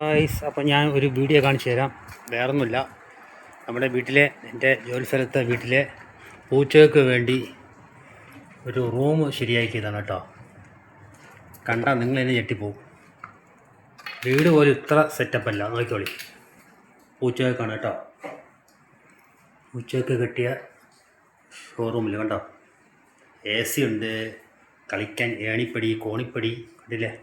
അപ്പോൾ ഞാൻ ഒരു വീഡിയോ കാണിച്ചു തരാം. വേറൊന്നുമില്ല, നമ്മുടെ വീട്ടിലെ എൻ്റെ ജോലി സ്ഥലത്തെ വീട്ടിലെ പൂച്ചകൾക്ക് വേണ്ടി ഒരു റൂം ശരിയാക്കിയതാണ് കേട്ടോ. കണ്ടാൽ നിങ്ങളതിനെ ഞെട്ടിപ്പോവും. വീട് പോലും ഇത്ര സെറ്റപ്പല്ല, നോക്കിക്കോളി. പൂച്ചകൾക്കാണ് കേട്ടോ, പൂച്ചകൾക്ക് കെട്ടിയ ഷോറൂമിൽ കണ്ടോ. AC ഉണ്ട്, കളിക്കാൻ ഏണിപ്പടി കോണിപ്പടി കണ്ടില്ലേ,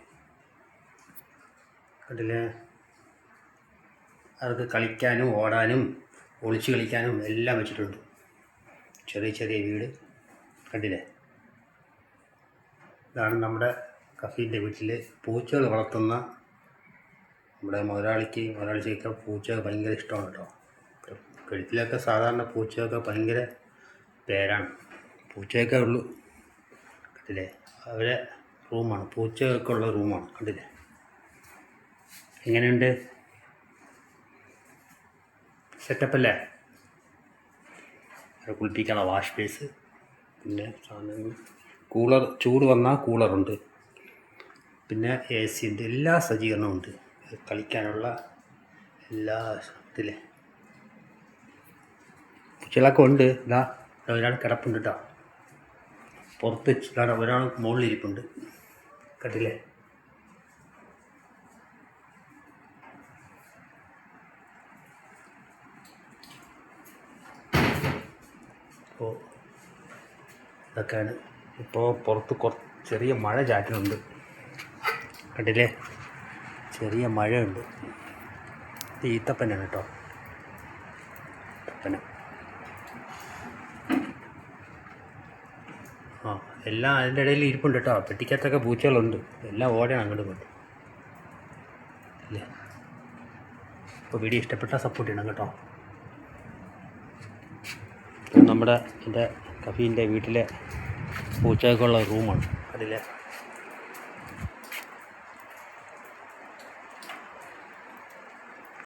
അവർക്ക് കളിക്കാനും ഓടാനും ഒളിച്ച് കളിക്കാനും എല്ലാം വെച്ചിട്ടുണ്ട്. ചെറിയ ചെറിയ വീട് കണ്ടില്ലേ. ഇതാണ് നമ്മുടെ കഫീൻ്റെ വീട്ടിൽ പൂച്ചകൾ വളർത്തുന്ന നമ്മുടെ മുതലാളിക്കൊക്കെ പൂച്ചകൾ ഭയങ്കര ഇഷ്ടമാണ് കേട്ടോ. ഗൾഫിലൊക്കെ സാധാരണ പൂച്ചയൊക്കെ ഭയങ്കര പേരാണ്, പൂച്ചയൊക്കെ ഉള്ളൂ. കണ്ടില്ലേ, അവരെ റൂമാണ്, പൂച്ചകൾക്കുള്ള റൂമാണ്. കണ്ടില്ലേ എങ്ങനെയുണ്ട്, സെറ്റപ്പല്ലേ. കുളിപ്പിക്കാനുള്ള വാഷ് ബേസ്, പിന്നെ സാധനങ്ങൾ, കൂളർ, ചൂട് വന്നാൽ കൂളറുണ്ട്, പിന്നെ AC ഉണ്ട്, എല്ലാ സജ്ജീകരണവും ഉണ്ട്. കളിക്കാനുള്ള എല്ലാ ഇതിലെ പൂച്ചകളൊക്കെ ഉണ്ട്. ഇതാ ഒരാൾ കിടപ്പുണ്ട് കേട്ടോ, പുറത്ത് ഒരാൾ മുകളിലിരിപ്പുണ്ട്, കണ്ടില്ലേ. അപ്പോൾ ഇതൊക്കെയാണ്. ഇപ്പോൾ പുറത്ത് ചെറിയ മഴ ചാറ്റുന്നുണ്ട്, കണ്ടില്ലേ, ചെറിയ മഴയുണ്ട്. ഇത് ഈത്തപ്പനാണ് കേട്ടോ, ഈത്തപ്പന. എല്ലാം അതിൻ്റെ ഇടയിൽ ഇരിപ്പുണ്ട് കേട്ടോ. പെട്ടിക്കകത്തൊക്കെ പൂച്ചകളുണ്ട്, എല്ലാം ഓടാണ് അങ്ങോട്ട് കൊണ്ട് ഇല്ലേ. അപ്പോൾ വീഡിയോ ഇഷ്ടപ്പെട്ടാൽ സപ്പോർട്ട് ചെയ്യണം കേട്ടോ. നമ്മുടെ എൻ്റെ കഫീൻ്റെ വീട്ടിലെ പൂച്ചകൾക്കുള്ള റൂമാണ്, അതിലെ